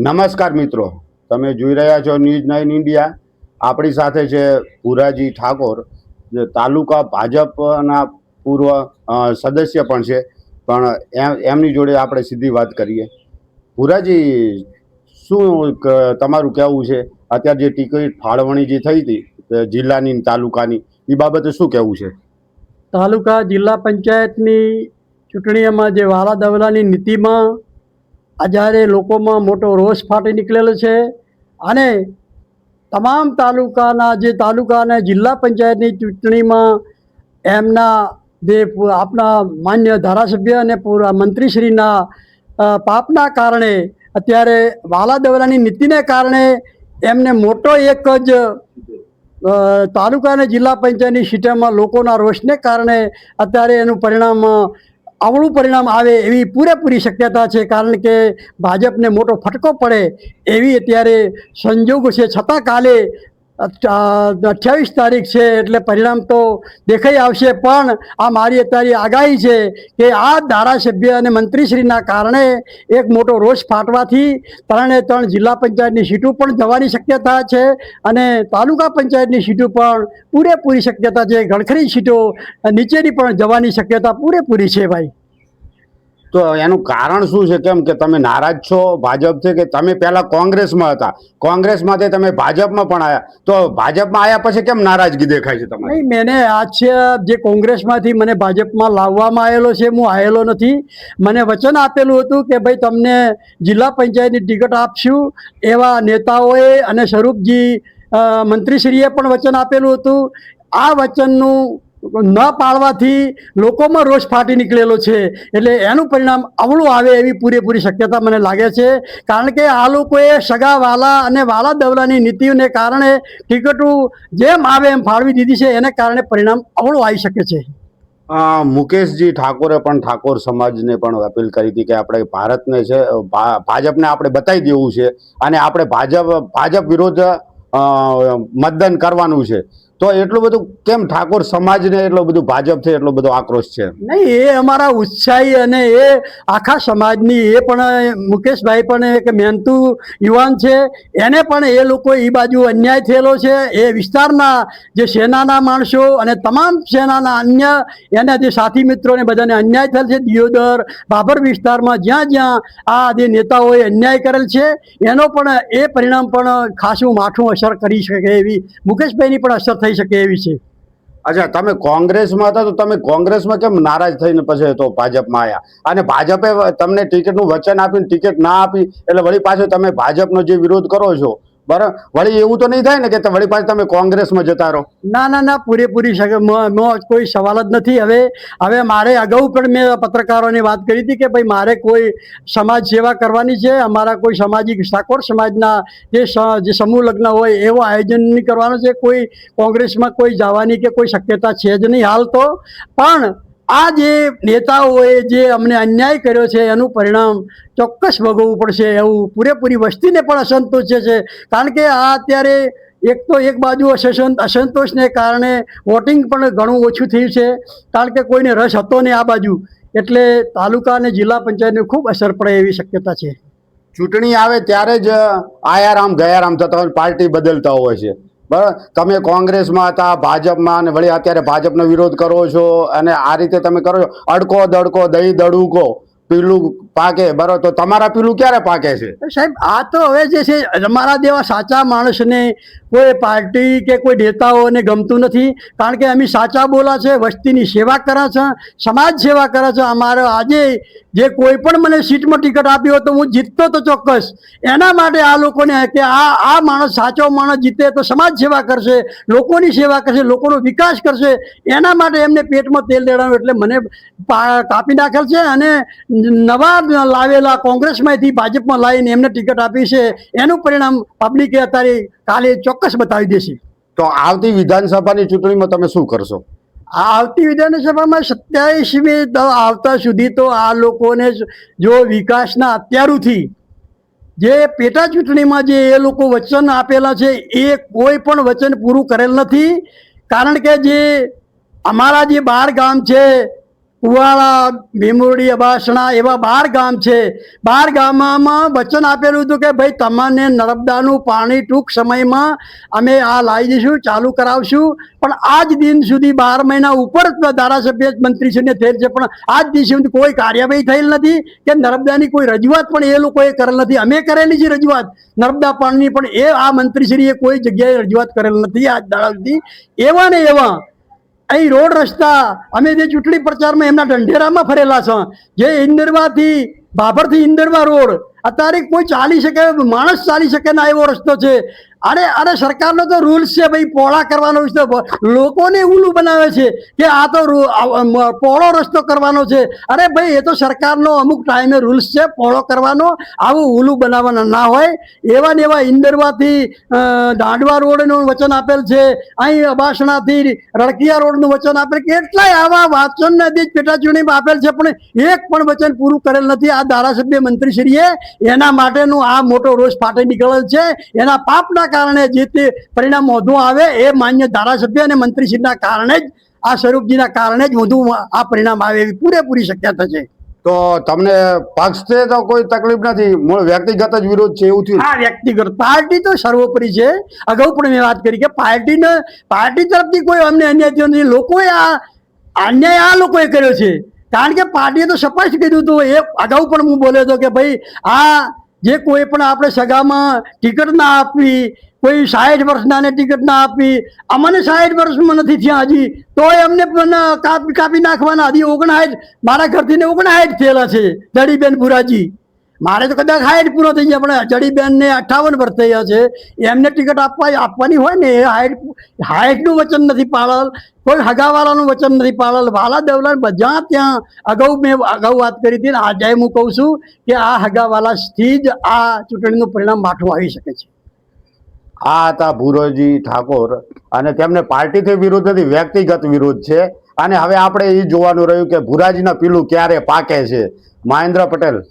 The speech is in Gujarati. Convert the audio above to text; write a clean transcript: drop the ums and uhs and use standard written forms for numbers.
નમસ્કાર મિત્રો, તમે જોઈ રહ્યા છો ન્યૂઝ 9 ઇન્ડિયા. આપણી સાથે છે પુરાજી ઠાકોર, જે તાલુકા ભાજપના પૂર્વ સદસ્ય પણ છે. પણ એમની જોડે આપણે સીધી વાત કરીએ. પુરાજી, શું તમારું કહેવું છે? અત્યારે જે ટિકિટ ફાળવણી જે થઈ હતી જિલ્લાની તાલુકાની, એ બાબતે શું કહેવું છે? તાલુકા જિલ્લા પંચાયતની ચૂંટણીઓમાં જે વાલા દવલાની નીતિમાં આજે લોકોમાં મોટો રોષ ફાટી નીકળેલો છે અને તમામ તાલુકા અને જિલ્લા પંચાયતની ચૂંટણીમાં એમના જે આપણા માન્ય ધારાસભ્ય અને પૂરા મંત્રીશ્રીના પાપના કારણે અત્યારે વાલા દવલાની નીતિને કારણે એમને મોટો એક જ તાલુકા અને જિલ્લા પંચાયતની સીટોમાં લોકોના રોષને કારણે અત્યારે એનું પરિણામ અવળું પરિણામ આવે એવી પૂરેપૂરી શક્યતા છે. કારણ કે ભાજપને મોટો ફટકો પડે એવી અત્યારે સંજોગ છે. છતાં કાલે 28 તારીખ છે એટલે પરિણામ તો દેખાઈ આવશે. પણ આ મારી અત્યારે આગાહી છે કે આ ધારાસભ્ય અને મંત્રીશ્રીના કારણે એક મોટો રોષ ફાટવાથી 3 જિલ્લા પંચાયતની સીટો પણ જવાની શક્યતા છે અને તાલુકા પંચાયતની સીટો પણ પૂરેપૂરી શક્યતા છે. ઘણખરી સીટો નીચેની પણ જવાની શક્યતા પૂરેપૂરી છે. ભાઈ, તો એનું કારણ શું છે? કેમ કે તમે નારાજ છો ભાજપથી, કે તમે પહેલા કોંગ્રેસમાં હતા, કોંગ્રેસમાંથી તમે ભાજપમાં પણ આવ્યા, તો ભાજપમાં આવ્યા પછી કેમ નારાજગી દેખાય છે તમારી? નહીં, મેને જે કોંગ્રેસમાંથી મને ભાજપમાં લાવવામાં આવેલો છે, હું આવેલો નથી. મને વચન આપેલું હતું કે ભાઈ તમને જિલ્લા પંચાયતની ટિકિટ આપશું. એવા નેતાઓએ અને સ્વરૂપજી મંત્રીશ્રીએ પણ વચન આપેલું હતું. આ વચનનું ન પાળવાથી લોકોમાં રોષ ફાટી નીકળેલો છે. એટલે એનું પરિણામ અવળું આવે એવી પૂરેપૂરી શક્યતા મને લાગે છે. કારણ કે આ લોકોએ સગા વાલા અને વાલા દવલાની નીતિઓને કારણે ટિકિટો જેમ આવે એમ ફાળવી દીધી છે. એને કારણે પરિણામ અવળું આવી શકે છે. મુકેશજી ઠાકોરે પણ ઠાકોર સમાજને પણ અપીલ કરી હતી કે આપણે ભારતને છે ભાજપને આપણે બતાવી દેવું છે અને આપણે ભાજપ વિરુદ્ધ મતદાન કરવાનું છે. તો એટલું બધું કેમ ઠાકોર સમાજને એટલો બધું ભાજપથી એટલો બધો આક્રોશ છે? નહીં, એ અમારા ઉત્સાહી અને એ આખા સમાજની એ પણ મુકેશભાઈ પણ એક મહેનતુ યુવાન છે. એને પણ એ લોકો એ બાજુ અન્યાય થયેલો છે. એ વિસ્તારના જે સેનાના માણસો અને તમામ સેનાના અન્ય એના જે સાથી મિત્રોને બધાને અન્યાય થયેલ છે. દિયોદર, બાબર વિસ્તારમાં જ્યાં આ જે નેતાઓએ અન્યાય કરેલ છે એનો પણ એ પરિણામ પણ ખાસું માઠું અસર કરી શકે એવી મુકેશભાઈની પણ અસર થઈ શકે એવી છે. અચ્છા, તમે કોંગ્રેસમાં હતા તો તમે કોંગ્રેસમાં કેમ નારાજ થઈને પછી તો ભાજપમાં આવ્યા? અને ભાજપે તમને ટિકિટનું વચન આપીને ટિકિટ ના આપી એટલે વળી પાછું તમે ભાજપનો જે વિરોધ કરો છો, બરાબર, વળી એવું તો નહીં થાય ને કે વળી પાછું તમે કોંગ્રેસમાં જતા રહો? ના, પૂરેપૂરી કોઈ સવાલ જ નથી. હવે મારે અગાઉ પણ મેં પત્રકારોને વાત કરી હતી કે ભાઈ મારે કોઈ સમાજ સેવા કરવાની છે. અમારા કોઈ સામાજિક ઠાકોર સમાજના જે સમૂહ લગ્ન હોય એવો આયોજન નહીં કરવાનો છે. કોઈ કોંગ્રેસમાં કોઈ જવાની કે કોઈ શક્યતા છે જ નહીં હાલ તો. પણ આ જે નેતાઓએ જે અમને અન્યાય કર્યો છે એનું પરિણામ ચોક્કસ ભોગવવું પડશે એવું પૂરેપૂરી વસ્તીને પણ અસંતોષ છે. કારણ કે આ અત્યારે એક બાજુ અસંતોષને કારણે વોટિંગ પણ ઘણું ઓછું થયું છે. કારણ કે કોઈને રસ હતો નહીં આ બાજુ. એટલે તાલુકા અને જિલ્લા પંચાયતને ખૂબ અસર પડે એવી શક્યતા છે. ચૂંટણી આવે ત્યારે જ આયારામ ગયારામ થતા હોય, પાર્ટી બદલતા હોય છે, બરાબર. તમે કોંગ્રેસમાં હતા, ભાજપમાં, અને વળી અત્યારે ભાજપનો વિરોધ કરો છો અને આ રીતે તમે કરો છો. અડકો દડકો દહીં દડુકો પીલું પાકે, બરાબર, તો તમારા પીલું ક્યારે પાકે છે? સાહેબ, આ તો હવે જે છે અમારા જેવા સાચા માણસને કોઈ પાર્ટી કે કોઈ નેતાઓને ગમતું નથી. કારણ કે અમે સાચા બોલા છે, વસ્તીની સેવા કરે છે, સમાજ સેવા કરે છે. અમારે આજે જે કોઈ પણ મને સીટમાં ટિકિટ આપી હોય તો હું જીતતો તો ચોક્કસ. એના માટે આ લોકોને કે આ માણસ સાચો માણસ જીતે તો સમાજ સેવા કરશે, લોકોની સેવા કરશે, લોકોનો વિકાસ કરશે. એના માટે એમને પેટમાં તેલ રેડાવ્યું એટલે મને કાપી નાખેલ છે અને નવા લાવેલા કોંગ્રેસમાંથી ભાજપમાં લાવીને એમને ટિકિટ આપી છે. એનું પરિણામ પબ્લિકે અત્યારે કાલે ચોક્કસ બતાવી દેશે. તો આવતી વિધાનસભાની ચૂંટણીમાં તમે શું કરશો? આવતી વિધાનસભામાં 27મી આવતા સુધી તો આ લોકોને જો વિકાસના અત્યારથી જે પેટા ચૂંટણીમાં જે એ લોકો વચન આપેલા છે એ કોઈ પણ વચન પૂરું કરેલ નથી. કારણ કે જે અમારા જે 12 ગામ છે કુવાળા, ભીમોડી, અબાસણા એવા 12 ગામ છે. 12 ગામમાં વચન આપેલું હતું કે ભાઈ તમને નર્મદાનું પાણી ટૂંક સમયમાં અમે આ લાવી દઈશું, ચાલુ કરાવશું. પણ આજ દિન સુધી 12 મહિના ઉપર ધારાસભ્ય મંત્રીશ્રીને થયેલ છે, પણ આજ દિવસ સુધી કોઈ કાર્યવાહી થયેલ નથી કે નર્મદાની કોઈ રજૂઆત પણ એ લોકોએ કરેલ નથી. અમે કરેલી છે રજૂઆત નર્મદા પાણીની, પણ એ આ મંત્રીશ્રીએ કોઈ જગ્યાએ રજૂઆત કરેલ નથી આજ દાડા સુધી. એવા ને એવા અહીં રોડ રસ્તા અમે જે ચૂંટણી પ્રચારમાં એમના ઢંઢેરામાં ફરેલા છે, જે ઇન્દરવાથી ભાભરથી ઇન્દરવા રોડ અત્યારે કોઈ ચાલી શકે, માણસ ચાલી શકે ના એવો રસ્તો છે. અરે સરકારનો તો રૂલ્સ છે ભાઈ, પહોળા કરવાનો રસ્તો, લોકોને ઉલું બનાવે છે કે આ તો પહોળો રસ્તો કરવાનો છે. અરે ભાઈ એ તો સરકારનો અમુક ટાઈમે રૂલ્સ છે પહોળો કરવાનો, આવું ઉલું બનાવવાના ના હોય. એવા ને એવા ઇન્દરવાથી દાંડવા રોડનું વચન આપેલ છે, અહીં અબાસણાથી રડકિયા રોડનું વચન આપેલ, કેટલાય આવા વચન પેટા ચૂંટણીમાં આપેલ છે, પણ એક પણ વચન પૂરું કરેલ નથી. આ ધારાસભ્ય મંત્રીશ્રીએ એના માટેનું આ મોટો રોષ ફાટી નીકળેલ છે. એના પાપના કારણે જે તે પરિણામ વધુ આવે એ માન્ય ધારાસભ્ય અને મંત્રીશ્રીના કારણે જ, આ સ્વરૂપજીના કારણે જ વધુ આ પરિણામ આવે એવી પૂરેપૂરી શક્યતા છે. તો તમને પક્ષથી તો કોઈ તકલીફ નથી, મૂળ વ્યક્તિગત જ વિરોધ છે એવું થયું? હા, વ્યક્તિગત. પાર્ટી તો સર્વોપરી છે. અગાઉ પણ મેં વાત કરી કે પાર્ટી તરફથી કોઈ અમને અન્યાય થયો નથી. લોકોએ આ અન્યાય આ લોકોએ કર્યો છે, કારણ કે પાર્ટીએ તો સ્પષ્ટ કીધું હતું. એ અગાઉ પણ હું બોલ્યો હતો કે ભાઈ આ જે કોઈ પણ આપણે સગામાં ટિકિટ ના આપવી, કોઈ 60 વર્ષનાને ટિકિટ ના આપવી, અમને 60 વર્ષમાં નથી થયા હજી, તોય અમને પણ કાપી નાખવાના. હજી 59, મારા ઘરથી 59 થયેલા છે. જડીબેન ભુરાજી, મારે તો કદાચ 60 પૂરો થઈ ગયા, પણ જડીબેનને 58 વર્ષ થયા છે. એમને ટિકિટ આપવાની હોય ને, એ 60નું વચન નથી પાળેલ, કોઈ હગાવાલાનું વચન નથી પાળેલ. વાલા દેવલા બધા ત્યાં મેં અગાઉ વાત કરી હતી ને આજે હું કહું છું કે આ હગાવાલાથી જ આ ચૂંટણીનું પરિણામ માઠું આવી શકે છે. આ હતા ભુરોજી ઠાકોર, અને તેમને પાર્ટીથી વિરોધ નથી, વ્યક્તિગત વિરોધ છે. અને હવે આપણે એ જોવાનું રહ્યું કે ભુરાજીના પીલું ક્યારે પાકે છે. મહેન્દ્ર પટેલ.